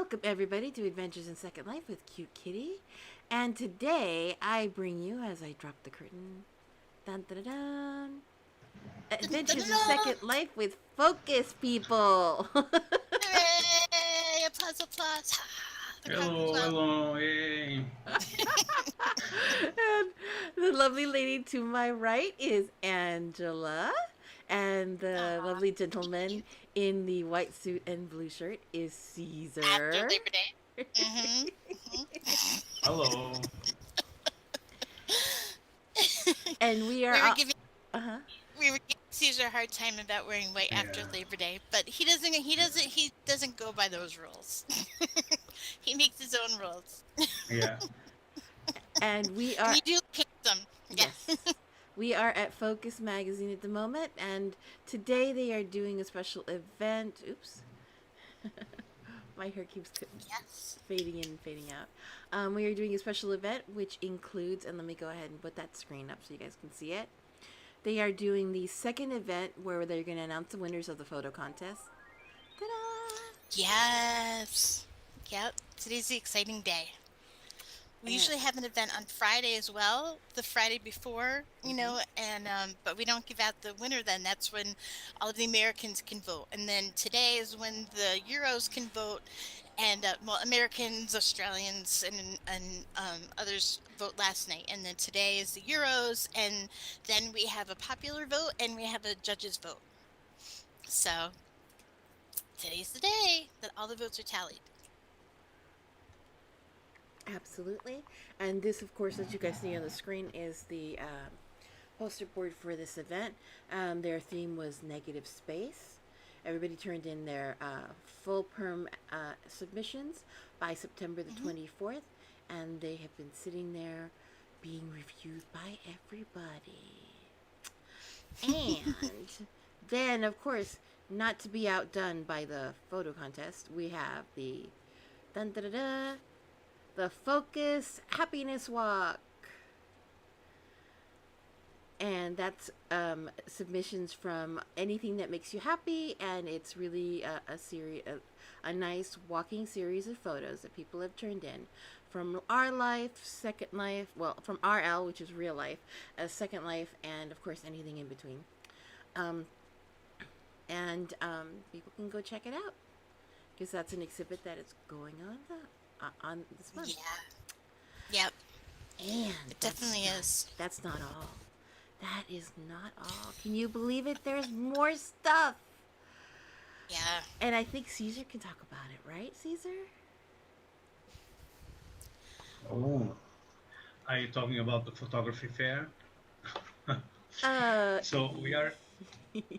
Welcome, everybody, to Adventures in Second Life with Cute Kitty. And today I bring you, as I drop the curtain, dun dun dun, dun Adventures in Da-da-da-da! Second Life with Focus People. Hooray! Applause, applause. The crowd goes Hello, wild. hello, yay. And the lovely lady to my right is Angela. And the Aw, lovely thank you. gentleman in the white suit and blue shirt is After Caesar. Labor Day. Mm-hmm. Hello. And we are we were all. giving Uh huh. we were giving Caesar a hard time about wearing white after Yeah, Labor Day, but he doesn't go by those rules. He makes his own rules. yeah. And we And are. you do paint them. Yeah. Yes. We are at Focus Magazine at the moment, and today they are doing a special event. Oops. My hair keeps Yes. fading in and fading out. We are doing a special event which includes, and let me go ahead and put that screen up so you guys can see it. They are doing the second event where they're going to announce the winners of the photo contest. Ta-da! Yes. Yep. Today's the exciting day. We And, usually have an event on Friday as well, the Friday before, mhm. and but we don't give out the winner then. That's when all of the Americans can vote. And then today is when the Euros can vote, and well, Americans, Australians, and others vote last night. And then today is the Euros, and then we have a popular vote and we have a judges vote. So today's the day that all the votes are tallied. Absolutely. And this, of course, as you guys see on the screen, is the poster board for this event. Their theme was negative space. Everybody turned in their full perm submissions by September the Hmm. 24th, and they have been sitting there being reviewed by everybody. And then, of course, not to be outdone by the photo contest, we have the dun da da da, the Focus Happiness Walk. And that's submissions from anything that makes you happy, and it's really a series, a nice walking series of photos that people have turned in from our life, Second Life, well, from RL, which is real life, Second Life, and of course anything in between. Um, and people can go check it out because that's an exhibit that is going on this month. Yeah. Yep. And It definitely is. that's not all. That is not all. Can you believe it? There's more stuff. Yeah. And I think Caesar can talk about it, right, Caesar? Oh, are you talking about the photography fair? Uh, So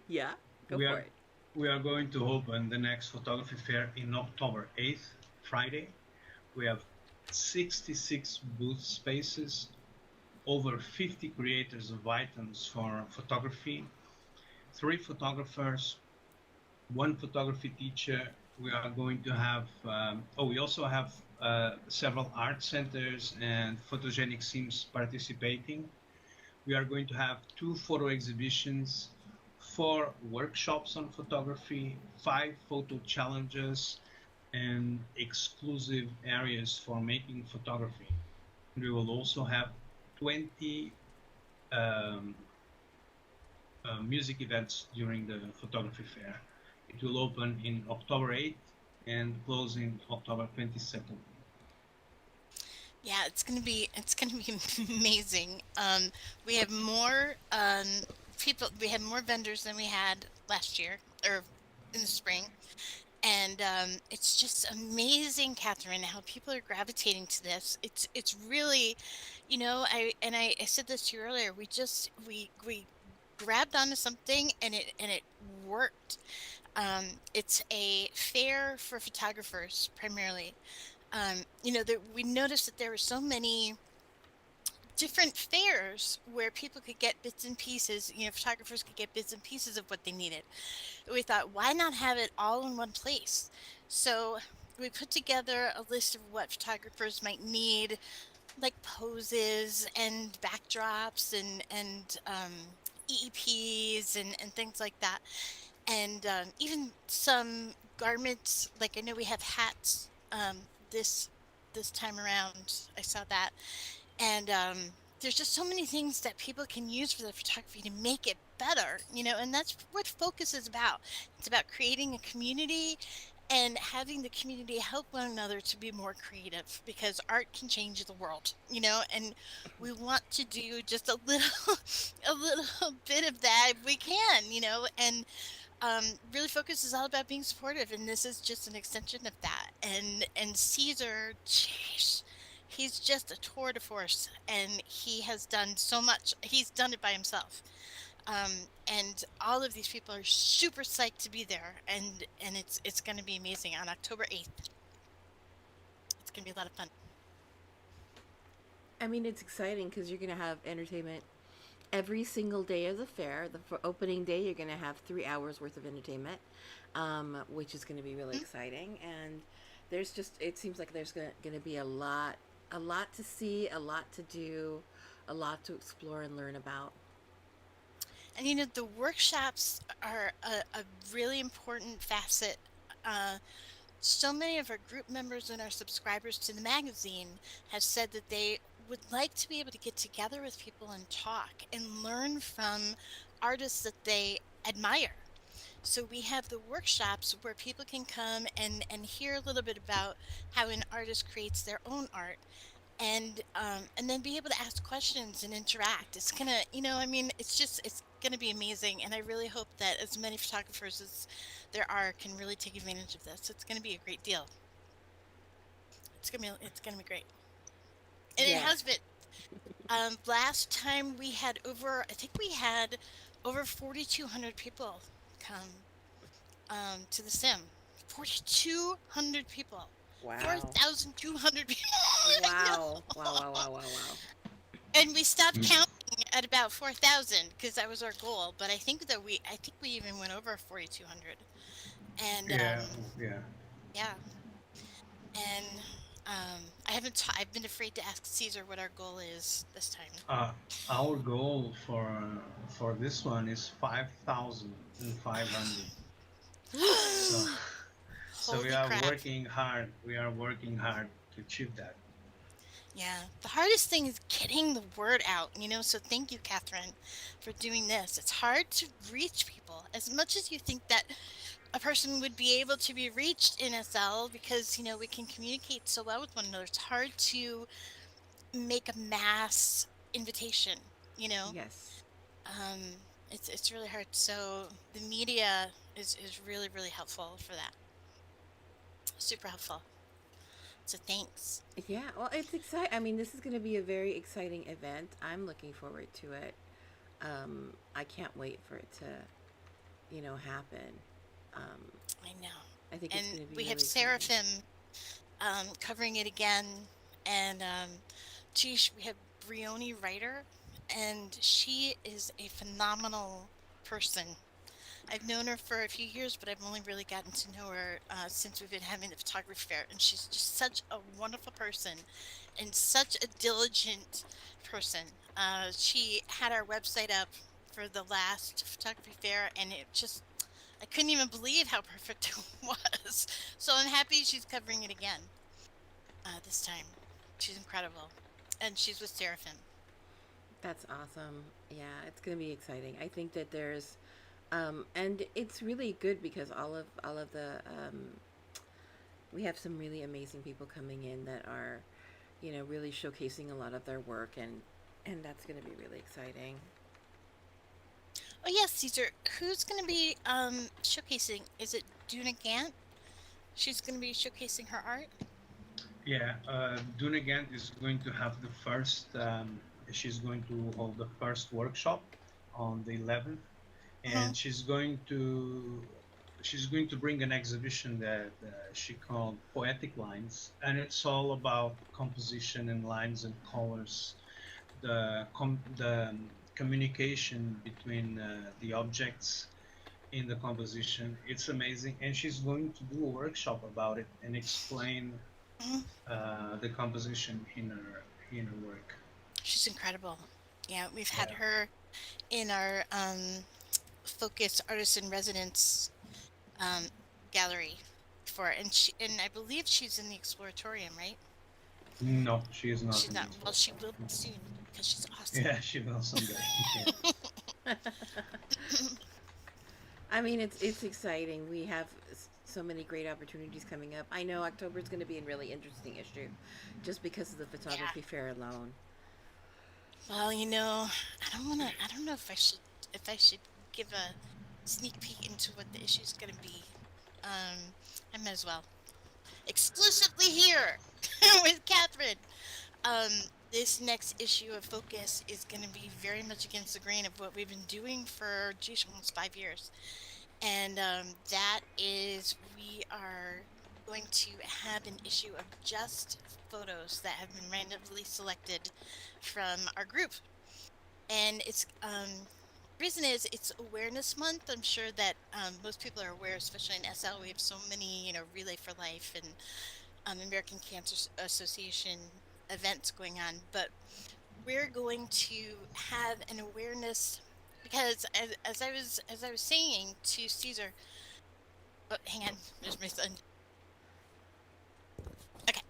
yeah, go we for are it. we are going to open the next photography fair in October 8th, Friday. We have 66 booth spaces, over 50 creators of items for photography, 3 photographers, 1 photography teacher. We are going to have, we also have several art centers and photogenic sims participating. We are going to have 2 photo exhibitions, 4 workshops on photography, 5 photo challenges, and exclusive areas for making photography. We will also have 20 um, music events during the photography fair. It will open in October 8th and close in October 22nd. Yeah, it's gonna be amazing. We have more people. We have more vendors than we had last year or in the spring, and it's just amazing, Catherine, how people are gravitating to this. It's really, I said this to you earlier. We grabbed onto something and it worked. It's a fair for photographers primarily. We noticed that there were so many different fairs where people could get bits and pieces, photographers could get bits and pieces of what they needed. We thought, why not have it all in one place? So we put together a list of what photographers might need, like poses and backdrops and EEPs and things like that. And even some garments, like I know we have hats um, this this time around. I saw that, and there's just so many things that people can use for the photography to make it better, and that's what Focus is about. It's about creating a community and having the community help one another to be more creative because art can change the world, and we want to do just a little a little bit of that if we can, and um, really Focus is all about being supportive, and this is just an extension of that. And Caesar, jeez, he's just a tour de force, and he has done so much. He's done it by himself, um, and all of these people are super psyched to be there, and it's going to be amazing on October 8th. It's going to be a lot of fun. I mean, it's exciting because you're going to have entertainment every single day of the fair. For opening day, you're going to have 3 hours worth of entertainment, which is going to be really Mhm. exciting. And there's just, it seems like there's going to be a lot to see, a lot to do, a lot to explore and learn about. And the workshops are a really important facet. Uh, So many of our group members and our subscribers to the magazine have said that they would like to be able to get together with people and talk and learn from artists that they admire. So we have the workshops where people can come and hear a little bit about how an artist creates their own art and then be able to ask questions and interact. It's gonna, I mean, it's gonna be amazing, and I really hope that as many photographers as there are can really take advantage of this. It's gonna be a great deal. It's gonna be great, and it Yes. has been. Last time we had I think we had over 4,200 people come to the sim. 4,200 people. Wow. 4,200 people. I Wow. Wow, wow, know. wow, wow, wow. And we stopped counting at about 4,000 because that was our goal. But I think we even went over 4,200. And Yeah, yeah. yeah, and I've been afraid to ask Caesar what our goal is this time. Uh, our goal for this one is 5,500. So so we Holy are crap! working hard. We are working hard to achieve that. Yeah, the hardest thing is getting the word out. So thank you, Catherine, for doing this. It's hard to reach people as much as you think that a person would be able to be reached in SL because we can communicate so well with one another. It's hard to make a mass invitation. You know, Yes. um, it's really hard. So the media is really really helpful for that. Super helpful. So thanks. Yeah, well, it's exciting. I mean, this is going to be a very exciting event. I'm looking forward to it. I can't wait for it to, happen. Um, I know. I think it's And going to be we have really exciting. Seraphim covering it again, and geez, we have Brioni Writer, and she is a phenomenal person. I've known her for a few years, but I've only really gotten to know her since we've been having the photography fair, and she's just such a wonderful person and such a diligent person. She had our website up for the last photography fair, and I couldn't even believe how perfect it was. So I'm happy she's covering it again this time. She's incredible, and she's with Seraphim. That's awesome. Yeah, it's going to be exciting. I think that and it's really good because all of the, we have some really amazing people coming in that are, really showcasing a lot of their work, and that's going to be really exciting. Oh yes, Caesar. Who's going to be showcasing? Is it Duna Gant? She's going to be showcasing her art. Yeah, Dunagant is going to have the first. She's going to hold the first workshop on the 11th, Hmm. and she's going to bring an exhibition that she called Poetic Lines, and it's all about composition and lines and colors, the communication between the objects in the composition. It's amazing, and she's going to do a workshop about it and explain Hmm. the composition in her work. She's incredible. Yeah, we've had Yeah. her in our Focus Artist in Residence um, gallery. for it. And I believe she's in the exploratorium, right? No, she is not She's in not. this Well, world. she will be soon because she's awesome. Yeah, she will someday. Yeah. I mean, it's exciting. We have so many great opportunities coming up. I know October is going to be a really interesting issue, just because of the Yeah. photography fair alone. Well, I don't wanna. I don't know if I should give a sneak peek into what the issue is gonna be. I might as well. Exclusively here with Catherine. Um, this next issue of Focus is going to be very much against the grain of what we've been doing for, geez, almost 5 years. And that is, we are going to have an issue of just photos that have been randomly selected from our group. And reason is it's Awareness Month. I'm sure that most people are aware, especially in SL, we have so many, Relay for Life and American Cancer Association events going on, but we're going to have an awareness because as I was saying to Caesar, oh, hang on, there's my son. Okay,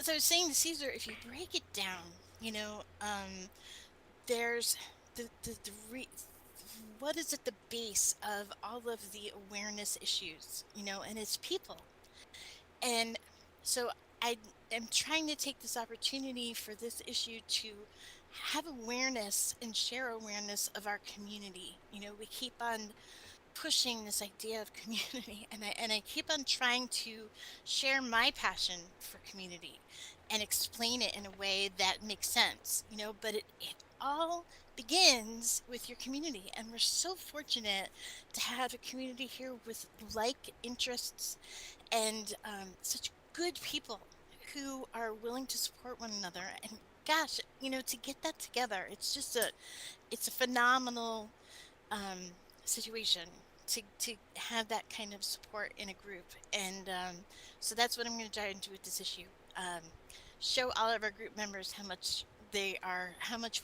as I was saying to Caesar, if you break it down, there's the what is at the base of all of the awareness issues, and it's people. And so I am trying to take this opportunity for this issue to have awareness and share awareness of our community. We keep on pushing this idea of community, and I keep on trying to share my passion for community and explain it in a way that makes sense, but it all begins with your community, and we're so fortunate to have a community here with like interests and such good people who are willing to support one another. And gosh, to get that together, it's a phenomenal um, situation to have that kind of support in a group. And so that's what I'm going to try and do with this issue. Um, Show all of our group members how much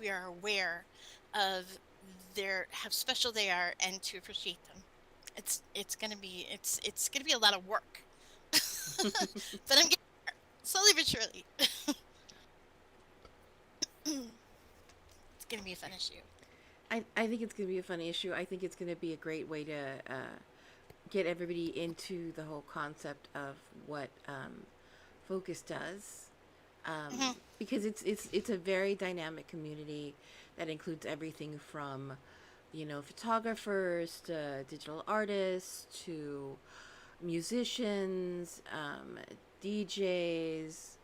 we are aware of how special they are, and to appreciate them. It's gonna be a lot of work, but I'm getting there, slowly but surely. It's gonna be a fun issue. I think it's going to be a fun issue. I think it's going to be a great way to get everybody into the whole concept of what Focus does, Hmm. because it's a very dynamic community that includes everything from photographers to digital artists to musicians, DJs.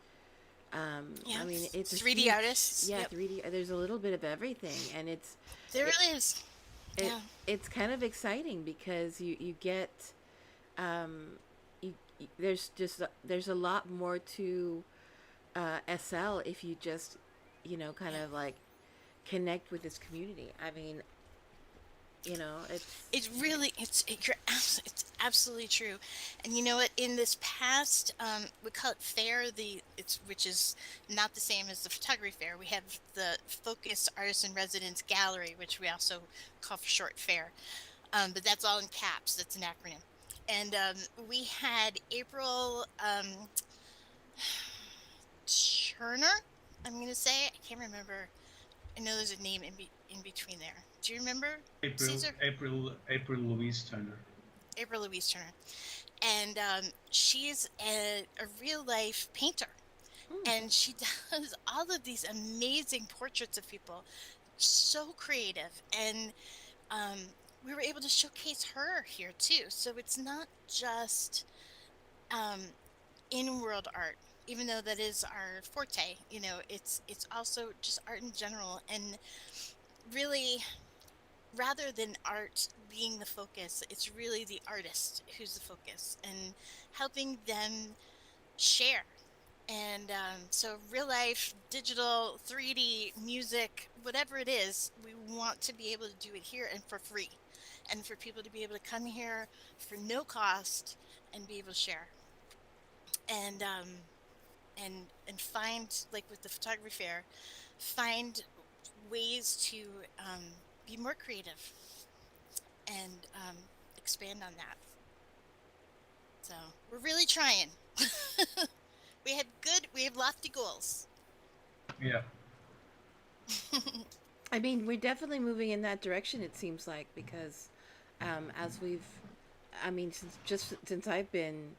Yeah, I mean, it's a 3D huge, artists. yeah, Yep, 3D. There's a little bit of everything, and there it, really is. it Yeah. it's kind of exciting because you get um, there's a lot more to SL if you just kind Yeah. of like connect with this community. I mean, it's It really, it's absolutely true. And you know what? In this past, we call it fair. Which is not the same as the photography fair. We have the Focus Artist in Residence Gallery, which we also call for short fair. But that's all in caps. That's an acronym. And we had April Turner. I'm gonna say I can't remember. I know there's a name in between there. Do you remember, Caesar? April Louise Turner. April Louise Turner. And she's a real life painter, hmm, and she does all of these amazing portraits of people, so creative. And um, we were able to showcase her here too, so it's not just um, in world art, even though that is our forte. It's also just art in general. And really, rather than art being the focus, it's really the artist who's the focus, and helping them share. And so, real life, digital, 3D, music, whatever it is, we want to be able to do it here and for free, and for people to be able to come here for no cost and be able to share. And find, like with the photography fair, find ways to be more creative and expand on that. So We're really trying. We have lofty goals. Yeah. I mean, we're definitely moving in that direction. It seems like because, as we've, I mean, since I've been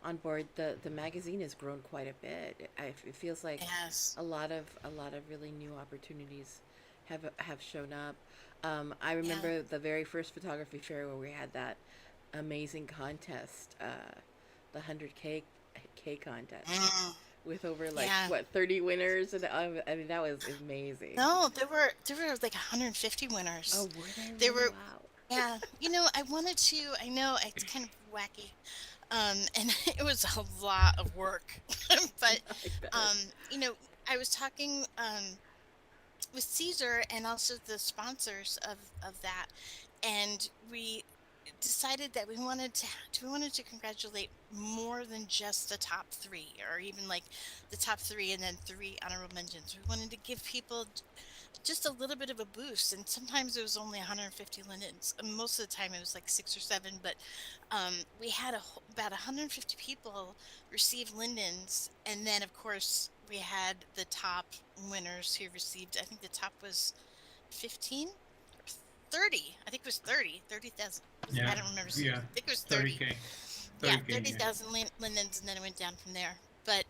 on board, the magazine has grown quite a bit. It feels like Yes. a lot of really new opportunities have shown up. I Yeah. remember the very first photography fair where we had that amazing contest, the 100K contest Mm, with over like yeah. what 30 winners, and I mean that was amazing. No, there were like 150 winners. Oh, were they There really? were Wow. Yeah, I wanted to. I know it's kind of wacky, and it was a lot of work, but I bet. um, you know, I was talking with Caesar and also the sponsors of that, and we decided that we wanted to congratulate more than just the top three, or even like the top three and then three honorable mentions. We wanted to give people just a little bit of a boost, and sometimes it was only 150 linens, and most of the time it was like six or seven, but we had about 150 people receive linens, and then of course we had the top winners who received, I think the top was 15 or 30, I think it was 30,000. Yeah. I don't remember, Yeah. I think it was 30. 30K. Yeah, 30K. Yeah. 30,000 linens, and then it went down from there. But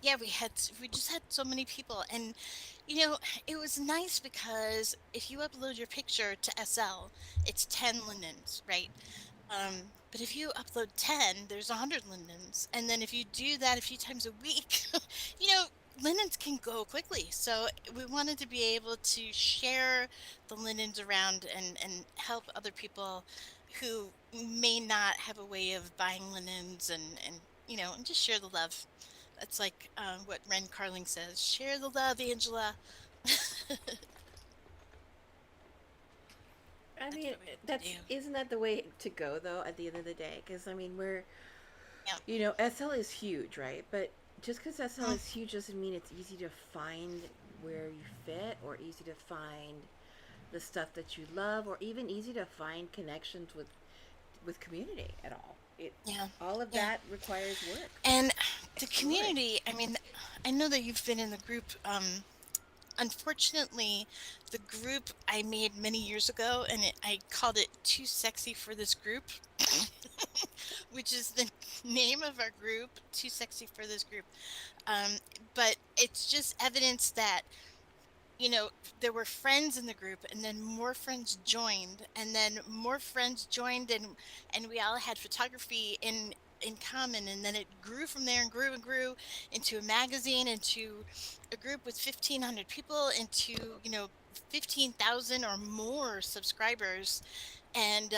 yeah, we just had so many people, and you know, it was nice because if you upload your picture to SL, it's 10 linens, right? But if you upload 10, there's 100 linens, and then if you do that a few times a week, you know, linens can go quickly. So we wanted to be able to share the linens around and help other people who may not have a way of buying linens, and and just share the love. That's like what Ren Carling says: share the love, Angela. I That's mean, what we want to that's do. isn't that the way to go though? At the end of the day, because I mean, Yeah. SL is huge, right? But just because SL Mm, is huge doesn't mean it's easy to find where you fit, or easy to find the stuff that you love, or even easy to find connections with community at all. It yeah. All of Yeah. that requires work, And the exploring. community, I mean, I know that you've been in the group. Unfortunately, the group I made many years ago, and I called it Too Sexy for This Group, which is the name of our group, Too Sexy for This Group. Um, but it's just evidence that there were friends in the group, and then more friends joined, and then more friends joined, and we all had photography in common, and then it grew from there and grew and grew into a magazine, into a group with 1,500 people, into 15,000 or more subscribers, and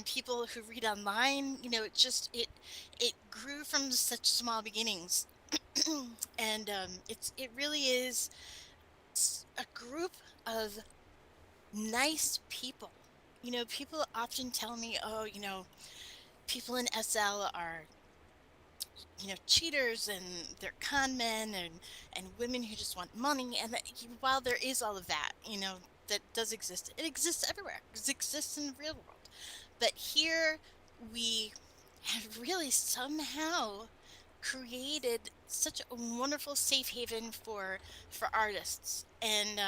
people who read online. It grew from such small beginnings. And it really is a group of nice people. People often tell me, oh, people in SL are, cheaters, and they're con men, and women who just want money. And while there is all of that, that does exist, it exists everywhere. It exists in the real world. But here we have really somehow created such a wonderful safe haven for artists, and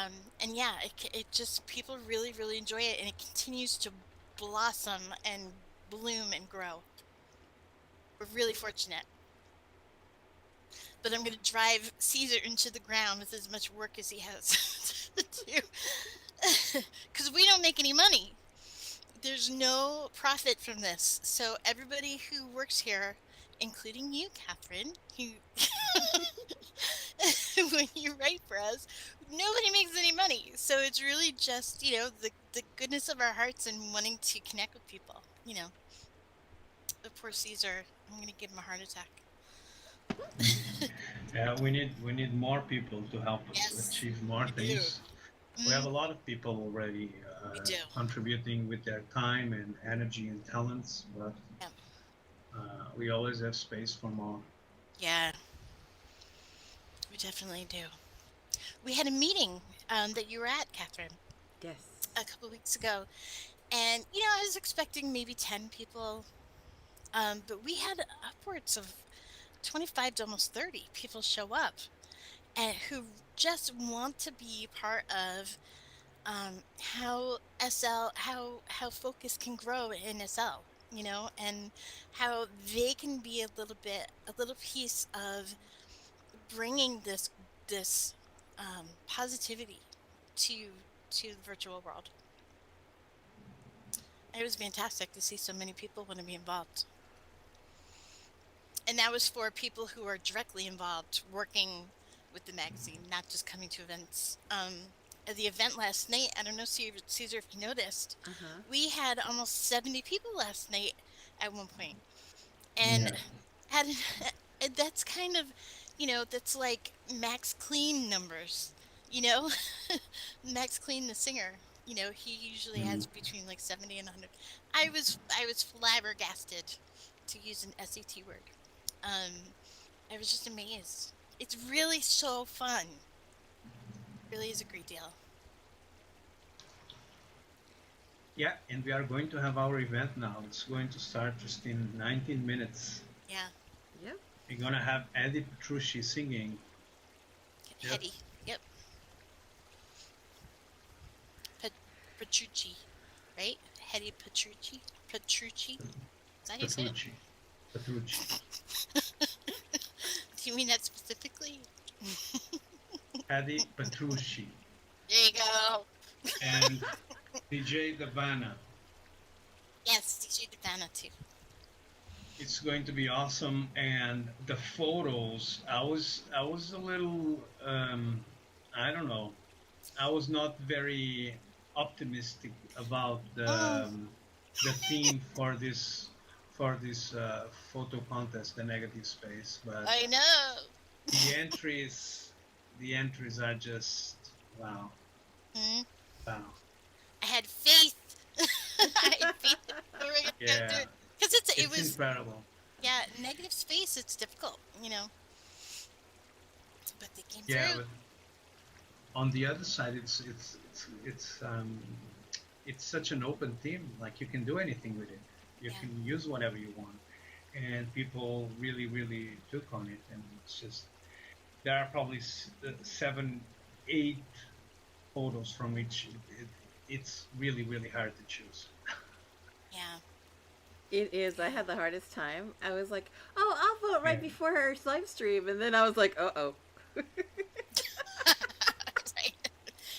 yeah, it just, people really enjoy it, and it continues to blossom and bloom and grow. We're really fortunate. But I'm going to drive Caesar into the ground with as much work as he has to do, because we don't make any money. There's no profit from this. So everybody who works here, including you, Katheryn, who when you write for us, nobody makes any money. So it's really just, the goodness of our hearts and wanting to connect with people. The poor Caesar, I'm going to give him a heart attack. Yeah, we need more people to help us Yes, achieve more we do. things. We have a lot of people already We do. contributing with their time and energy and talents, but Yeah. we always have space for more. Yeah, we definitely do. We had a meeting that you were at, Katheryn, Yes. a couple of weeks ago, and I was expecting maybe 10 people, But we had upwards of 25 to almost 30 people show up and who just want to be part of how how focus can grow in SL, and how they can be a little piece of bringing this positivity to the virtual world. It was fantastic to see so many people want to be involved. And that was for people who are directly involved working with the magazine, not just coming to events. At the event last night, I don't know, Caesar, if you noticed, Uh-huh. we had almost 70 people last night at one point. And Yeah. had and that's kind of, that's like Max Clean numbers, you know? Max Clean, the singer, he usually Mm. has between like 70 and 100. I was flabbergasted, to use an SAT word. I was just amazed. It's really so fun. Really is a great deal. Yeah, and we are going to have our event now. It's going to start just in 19 minutes. Yeah. Yep. We're gonna have Eddie Petrucci singing. Yep. Hetty. Yep. Pet- Petrucci, right? Hetty Petrucci. Petrucci. Is that how you say it? Petrucci. Petrucci. Do you mean that specifically? Eddie Petrucci. There you go. And DJ Davana. Yes, DJ Divana too. It's going to be awesome, and the photos. I was a little I don't know. I was not very optimistic about Oh, the theme for this photo contest, the negative space. But I know. the entries the entries are just wow, Hmm. wow. I had faith. I had faith that we were gonna go through Yeah, it. Because it it's was, incredible. yeah, negative space, it's difficult, but they came Yeah, through. but on the other side, it's such an open theme. Like you can do anything with it. You Yeah. can use whatever you want, and people really, really took on it. And it's just there are probably 7, 8 photos from which it's really, really hard to choose. Yeah. It is. I had the hardest time. I was like, "Oh, I'll vote right Yeah, before her live stream," and then I was like, "Uh oh." Right.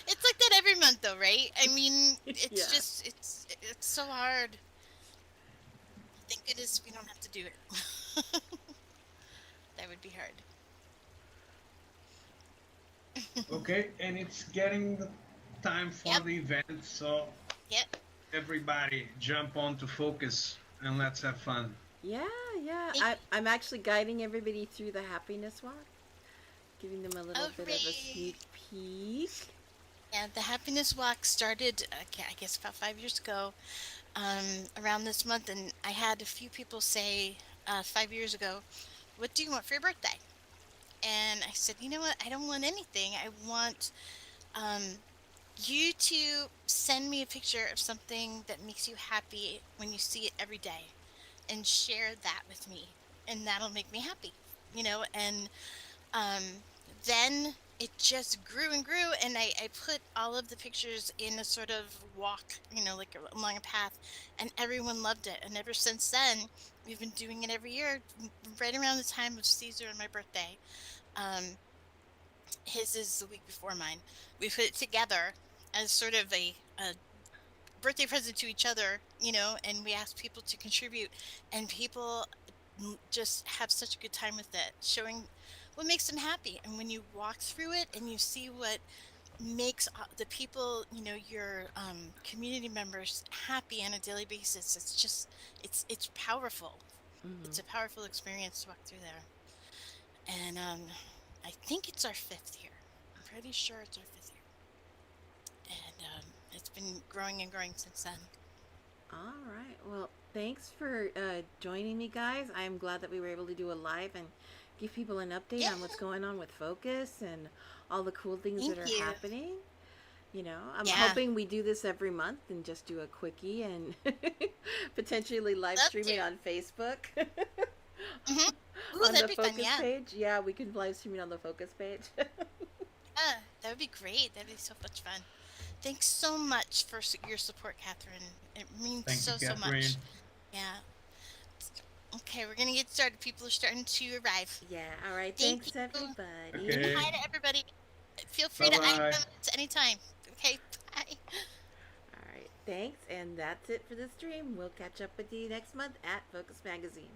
It's like that every month though, right? I mean, Yeah. it's just it's so hard. Thank goodness we don't have to do it. That would be hard. okay, and it's getting the time for Yep. the event, so Yep. everybody jump on to focus and let's have fun. Yeah, yeah. Thank I'm actually guiding everybody through the happiness walk, giving them a little Oh, bit of a great. sneak peek. Yeah, the Happiness Walk started, I guess, about 5 years ago, around this month, and I had a few people say 5 years ago, "What do you want for your birthday?" And I said, "You know what? I don't want anything. I want um, you to send me a picture of something that makes you happy when you see it every day, and share that with me, and that'll make me happy." And um, then it just grew and grew, and I put all of the pictures in a sort of walk, like along a path, and everyone loved it. And ever since then, we've been doing it every year, right around the time of Caesar and my birthday. Um, his is the week before mine. We put it together as sort of a birthday present to each other, and we ask people to contribute, and people just have such a good time with it, showing what makes them happy. And when you walk through it and you see what makes the people, your community members happy on a daily basis, it's powerful. Hmm. It's a powerful experience to walk through there. And I think it's our 5th year. I'm pretty sure it's our 5th year. And it's been growing and growing since then. All right. Well, thanks for joining me, guys. I'm glad that we were able to do a live and give people an update Yeah, on what's going on with Focus and all the cool things thank that are you. happening. I'm Yeah, hoping we do this every month and just do a quickie and potentially live love stream to. it on Facebook. Ooh, On that'd the be fun. focus Yeah, page. Yeah, we can live stream it on the focus page. yeah, that would be great. That'd be so much fun. Thanks so much for your support, Catherine. It means Thank you, so Catherine. much. Yeah. Okay, we're gonna get started. People are starting to arrive. Yeah, all right. Thank Thanks, you. everybody. Say Okay. hi to everybody. Feel free Bye to add bye. them at any time. Okay, bye. All right. Thanks. And that's it for the stream. We'll catch up with you next month at Focus Magazine.